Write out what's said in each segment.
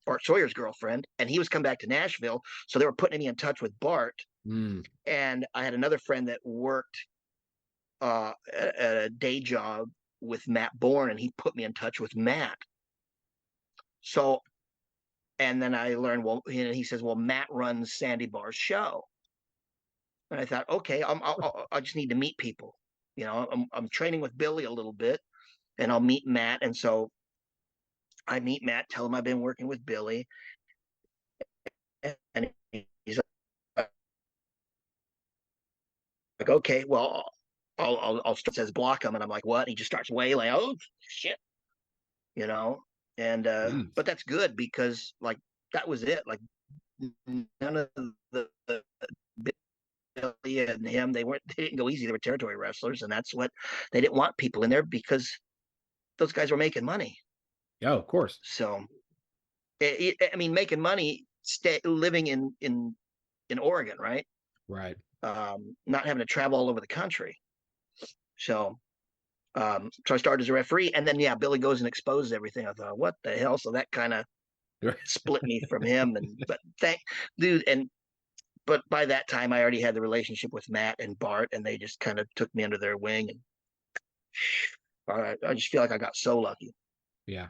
Bart Sawyer's girlfriend, and he was coming back to Nashville, so they were putting me in touch with Bart. Mm. And I had another friend that worked at a day job with Matt Bourne, and he put me in touch with Matt. So, and then I learned, well, he says, well, Matt runs Sandy Barr's show. And I thought, okay, I just need to meet people. I'm training with Billy a little bit, and I'll meet Matt. And so I meet Matt, tell him I've been working with Billy, and he's like, okay, well, I'll start, says block him, and I'm like, what? And he just starts wailing. Oh shit, you know. And Jeez. but that's good because like that was it. Like none of the Billy and him, they didn't go easy. They were territory wrestlers, and that's what they didn't want people in there because those guys were making money. Yeah, of course. So I mean, making money, living in Oregon, right? Right. Not having to travel all over the country. So I started as a referee, and then yeah, Billy goes and exposes everything. I thought, what the hell? So that kind of split me from him. And but thank dude, and but by that time I already had the relationship with Matt and Bart, and they just kind of took me under their wing. And I just feel like I got so lucky. Yeah.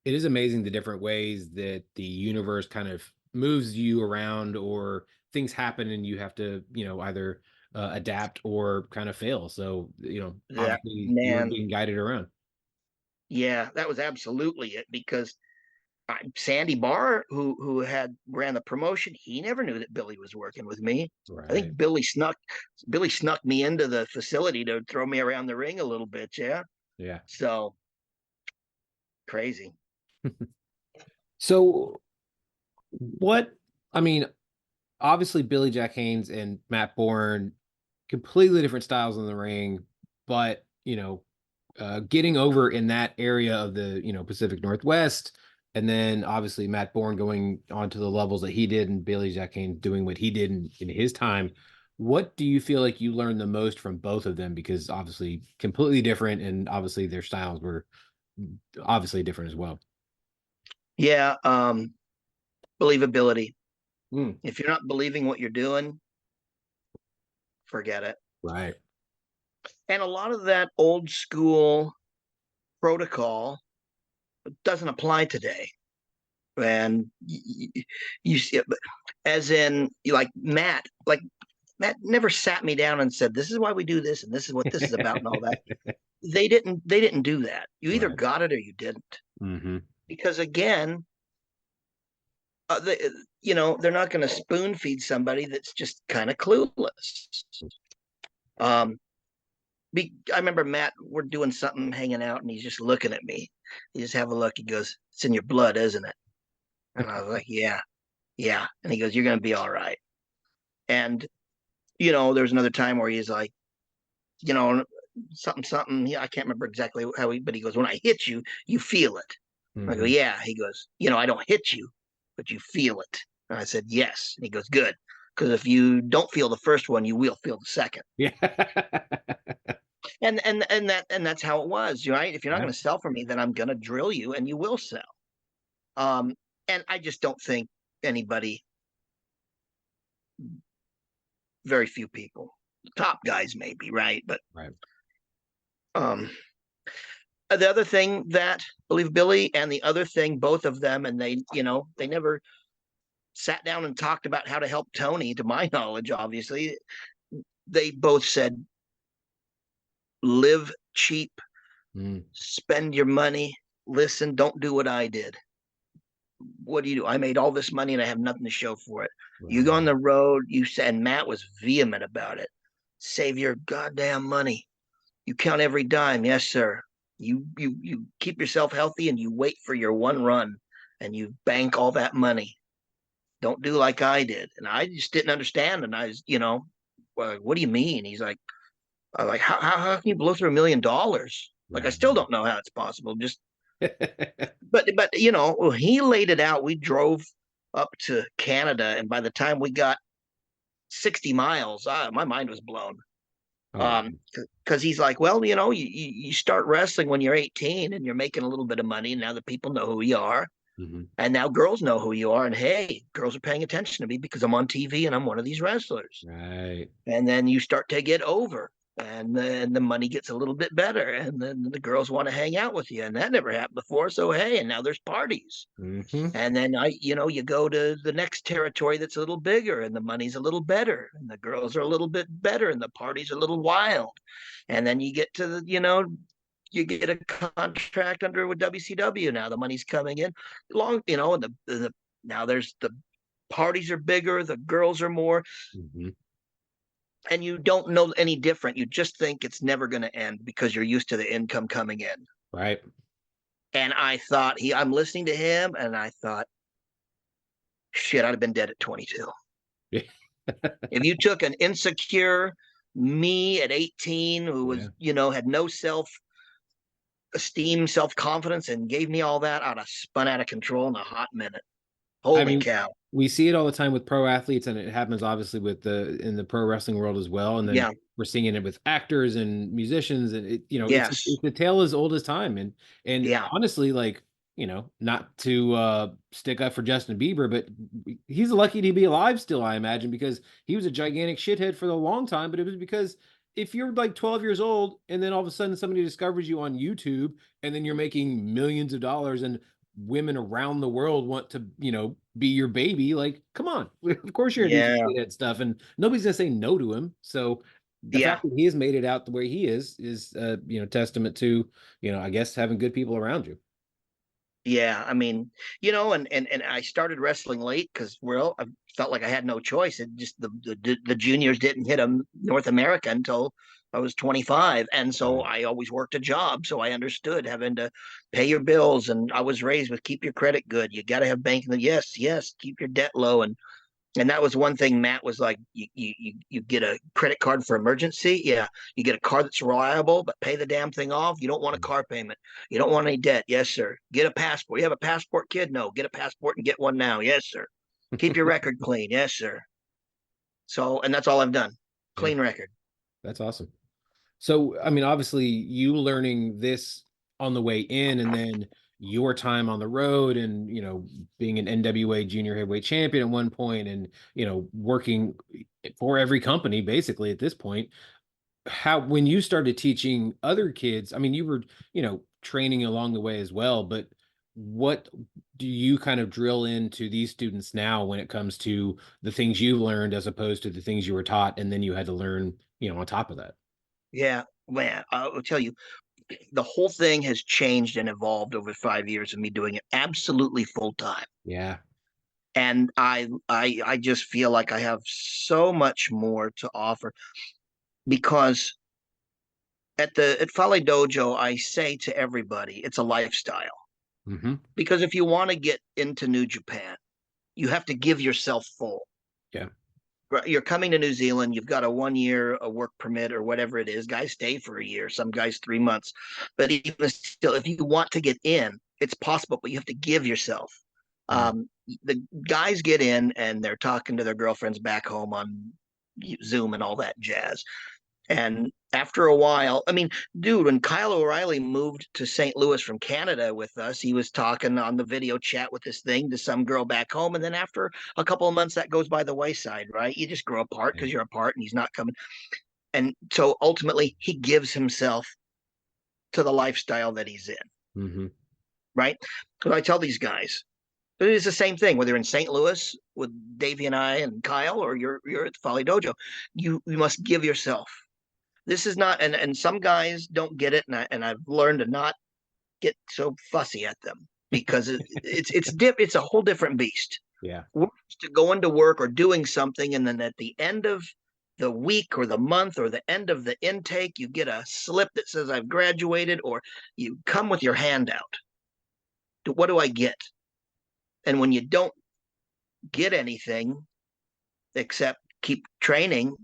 It is amazing the different ways that the universe kind of moves you around or things happen and you have to, either adapt or kind of fail. So, That obviously you were man, being guided around. yeah, that was absolutely it because Sandy Barr, who had ran the promotion, he never knew that Billy was working with me. I Right. think Billy snuck me into the facility to throw me around the ring a little bit. Yeah. Yeah. So crazy. So what, I mean, obviously Billy Jack Haynes and Matt Bourne, completely different styles in the ring, but getting over in that area of the Pacific Northwest, and then obviously Matt Bourne going on to the levels that he did, and Billy Jack Haynes doing what he did in his time. What do you feel like you learned the most from both of them? Because obviously completely different, and obviously their styles were obviously different as well. Yeah. Believability. Mm, If you're not believing what you're doing, forget it. right. And a lot of that old school protocol doesn't apply today. And you see it, as in like Matt never sat me down and said, "This is why we do this, and this is what this is about," and all that. They didn't do that. You either Right. got it or you didn't. Hmm. Because again, they're not going to spoon feed somebody that's just kind of clueless. Um, I remember Matt, we're doing something, hanging out, and he's just looking at me. He just have a look. He goes, "It's in your blood, isn't it?" And I was like, "Yeah, yeah." And he goes, "You're going to be all right." And there's another time where he's like, you know, something, something. I can't remember exactly but he goes, "When I hit you, you feel it." I go, Hmm. "Yeah." He goes, "I don't hit you, but you feel it." And I said, "Yes." And he goes, "Good. Because if you don't feel the first one, you will feel the second." Yeah. And that's how it was, right? If you're not Yeah. going to sell for me, then I'm going to drill you, and you will sell. Um, and I just don't think anybody, very few people, top guys maybe, right? But Right. um, the other thing that believe Billy and the other thing, both of them, and they never sat down and talked about how to help Tony, to my knowledge, obviously. They both said, live cheap, Mm, spend your money, listen, don't do what I did. What do you do? I made all this money and I have nothing to show for it. You go on right. the road, you said, and Matt was vehement about it. Save your goddamn money. You count every dime. Yes, sir. You keep yourself healthy and you wait for your one run and you bank all that money. Don't do like I did. And I just didn't understand. And I was, well, what do you mean? He's like, how can you blow through $1 million? Like, I Right. still don't know how it's possible. Just, but he laid it out. We drove up to Canada, and by the time we got 60 miles, my mind was blown. Oh, wow. Because he's like, well, you start wrestling when you're 18 and you're making a little bit of money. And now that people know who you are, Hmm. And now girls know who you are. And hey, girls are paying attention to me because I'm on TV and I'm one of these wrestlers. Right. And then you start to get over. And then the money gets a little bit better. And then the girls want to hang out with you. And that never happened before. So, hey, and now there's parties. Hmm. And then you go to the next territory that's a little bigger and the money's a little better and the girls are a little bit better and the parties are a little wild. And then you get to you get a contract under with WCW now. The money's coming in and now there's the parties are bigger, the girls are more, Hmm. and you don't know any different. You just think it's never going to end because you're used to the income coming in. Right. And I thought I'm listening to him and I thought, shit, I'd have been dead at 22. If you took an insecure me at 18 who Yeah. was, had no self esteem, self confidence, and gave me all that, I'd have spun out of control in a hot minute. I Holy mean, cow. we see it all the time with pro athletes, and it happens obviously with in the pro wrestling world as well. And then Yeah. we're seeing it with actors and musicians, and Yes. it's a tale as old as time. And Yeah. honestly, like, not to stick up for Justin Bieber, but he's lucky to be alive still, I imagine, because he was a gigantic shithead for a long time. But it was because if you're like 12 years old and then all of a sudden somebody discovers you on YouTube and then you're making millions of dollars and women around the world want to, be your baby, like, come on. Of course you're gonna do some Yeah. shithead stuff, and nobody's gonna say no to him. So the Yeah. fact that he has made it out the way he is testament to, I guess having good people around you. Yeah, I mean, and I started wrestling late because, well, I felt like I had no choice. It just the juniors didn't hit North America until I was 25, and so Right. I always worked a job, so I understood having to pay your bills. And I was raised with keep your credit good. You got to have banking. Yes, yes, keep your debt low, and that was one thing Matt was like, you get a credit card for emergency. Yeah. You get a card that's reliable, but pay the damn thing off. You don't want a car payment. You don't want any debt. Yes, sir. Get a passport. You have a passport, kid? No. Get a passport and get one now. Yes, sir. Keep your record clean. Yes, sir. So, and that's all I've done. Yeah, Clean record. that's awesome. So, I mean, obviously, you learning this on the way in, and then your time on the road, and being an NWA junior heavyweight champion at one point, and working for every company basically at this point. How when you started teaching other kids, I mean, you were training along the way as well, but what do you kind of drill into these students now when it comes to the things you learned as opposed to the things you were taught, and then you had to learn on top of that? Yeah. Man, I'll tell you, the whole thing has changed and evolved over 5 years of me doing it absolutely full time. Yeah. And I just feel like I have so much more to offer because at Fale Dojo, I say to everybody, it's a lifestyle. Hmm. Because if you want to get into New Japan, you have to give yourself full. Yeah. Right? You're coming to New Zealand, you've got a 1 year a work permit or whatever it is. Guys stay for a year, some guys 3 months. But even still, if you want to get in, it's possible, but you have to give yourself. Mm. Um, the guys get in and they're talking to their girlfriends back home on Zoom and all that jazz. And after a while, I mean, dude, when Kyle O'Reilly moved to St. Louis from Canada with us, he was talking on the video chat with this thing to some girl back home. And then after a couple of months, that goes by the wayside, right? You just grow apart Yeah. because you're apart and he's not coming. And so ultimately, he gives himself to the lifestyle that he's in, Hmm. right? Because I tell these guys, it is the same thing, whether you're in St. Louis with Davey and I and Kyle, or you're at the Folly Dojo. You must give yourself. This is not, and some guys don't get it, and I've learned to not get so fussy at them because it's a whole different beast. Yeah. We're used to going to work or doing something, and then at the end of the week or the month or the end of the intake, you get a slip that says I've graduated, or you come with your hand out. What do I get? And when you don't get anything except keep training,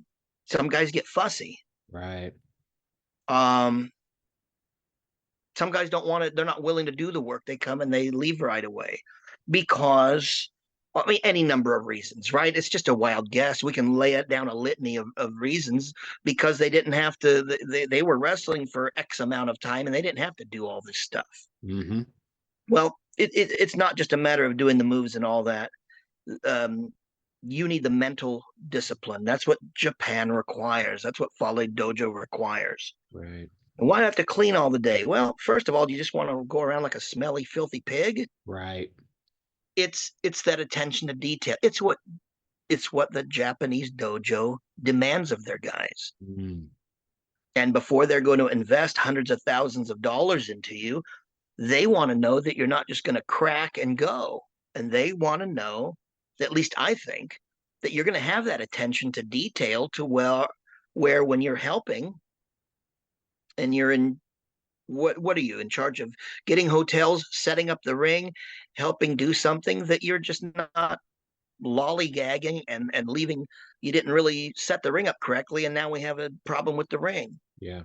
some guys get fussy. Right. Um, some guys don't want to, they're not willing to do the work. They come and they leave right away because, I mean, any number of reasons, right? It's just a wild guess. We can lay it down a litany of reasons because they didn't have to, they were wrestling for X amount of time and they didn't have to do all this stuff. Hmm. Well, it's not just a matter of doing the moves and all that. Um, you need the mental discipline. That's what Japan requires. That's what Fale Dojo requires. Right. And why have to clean all the day? Well, first of all, you just want to go around like a smelly, filthy pig. Right. It's that attention to detail. It's what the Japanese dojo demands of their guys. Mm. And before they're going to invest hundreds of thousands of dollars into you, they want to know that you're not just going to crack and go. And they want to know, at least I think, that you're going to have that attention to detail to where when you're helping and you're in what are you in charge of getting hotels, setting up the ring, helping do something, that you're just not lollygagging and leaving. You didn't really set the ring up correctly, and now we have a problem with the ring. Yeah.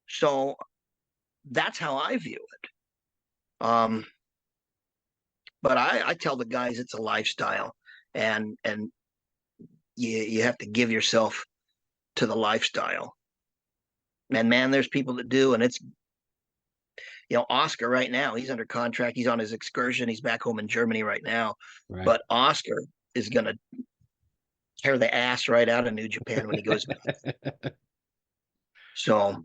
So that's how I view it. But I tell the guys it's a lifestyle, and you have to give yourself to the lifestyle. And man, there's people that do, and it's Oscar right now, he's under contract, he's on his excursion, he's back home in Germany right now. Right. But Oscar is gonna tear the ass right out of New Japan when he goes back. So,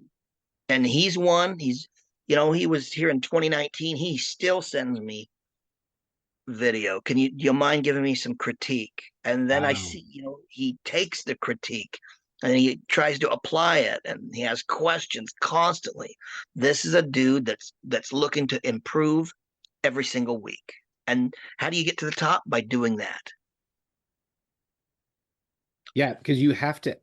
and he's one. He was here in 2019. He still sends me video. Do you mind giving me some critique? And then I Wow. see, he takes the critique and he tries to apply it, and he has questions constantly. This is a dude that's looking to improve every single week. And how do you get to the top? By doing that. Yeah, because you have to,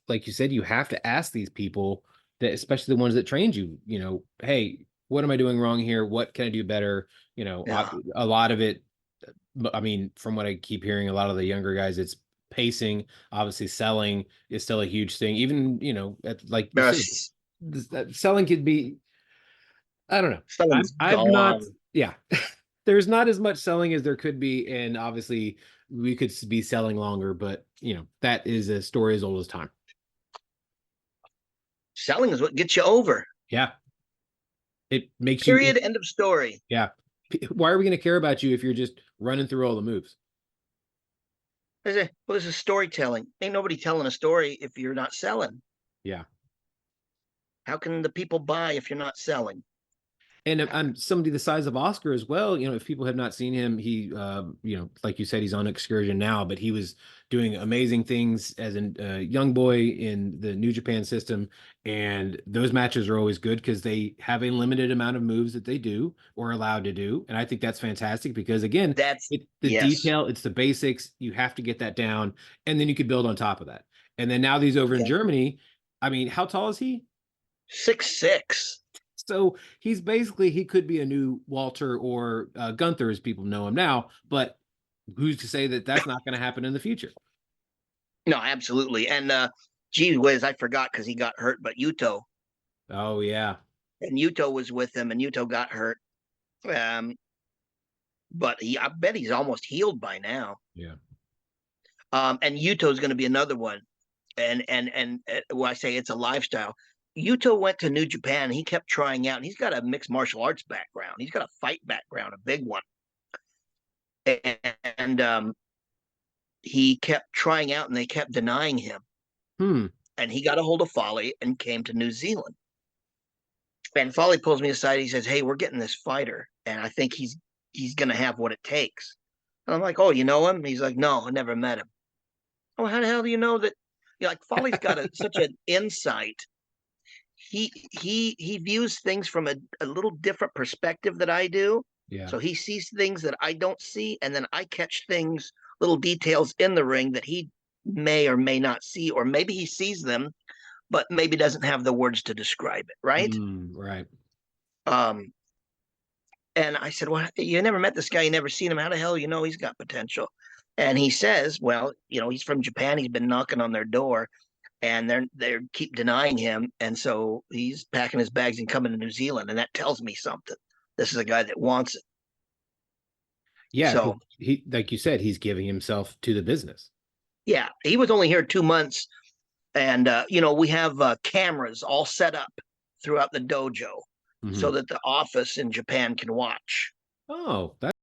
like you said, you have to ask these people, that, especially the ones that trained you, hey, what am I doing wrong here? What can I do better? Yeah. A lot of it, I mean, from what I keep hearing, a lot of the younger guys, it's pacing. Obviously, selling is still a huge thing. Even, like you said, Yes. selling could be, I don't know. Someone's I've not, gone. yeah. There's not as much selling as there could be, and obviously we could be selling longer, but that is a story as old as time. Selling is what gets you over. Yeah, it makes you. Period. End of story. Yeah, why are we going to care about you if you're just running through all the moves? Well, this is storytelling. Ain't nobody telling a story if you're not selling. Yeah. How can the people buy if you're not selling? And I'm somebody the size of Oscar as well. If people have not seen him, he, like you said, he's on excursion now, but he was doing amazing things as a young boy in the New Japan system. And those matches are always good because they have a limited amount of moves that they do or allowed to do. And I think that's fantastic because, again, That's the yes. detail, it's the basics. You have to get that down, and then you could build on top of that. And then now these over in Yeah. Germany. I mean, how tall is he? 6'6". So he could be a new Walter or Gunther, as people know him now. But who's to say that that's not going to happen in the future? No, absolutely. And gee whiz, I forgot because he got hurt. But Yuto, Oh yeah, and Yuto was with him, and Yuto got hurt. But I bet he's almost healed by now. yeah, And Yuto's going to be another one. And when I say it's a lifestyle, Yuto went to New Japan. He kept trying out. And he's got a mixed martial arts background. He's got a fight background, a big one. And he kept trying out, and they kept denying him. Hmm. And he got a hold of Folly and came to New Zealand. And Folly pulls me aside. He says, "Hey, we're getting this fighter, and I think he's going to have what it takes." And I'm like, "Oh, you know him?" He's like, "No, I never met him." Oh, how the hell do you know that? Like Folly's got such an insight. He views things from a little different perspective that I do. Yeah. So he sees things that I don't see, and then I catch things, little details in the ring that he may or may not see, or maybe he sees them, but maybe doesn't have the words to describe it, right? Right. Um, and I said, "Well, you never met this guy, you never seen him. How the hell you know he's got potential?" And he says, "Well, he's from Japan. He's been knocking on their door, and they keep denying him, and so he's packing his bags and coming to New Zealand, and that tells me something. This is a guy that wants it." Yeah, So he, like you said, he's giving himself to the business. yeah, he was only here 2 months, and we have cameras all set up throughout the dojo. Mhm. so that the office in Japan can watch. Oh, that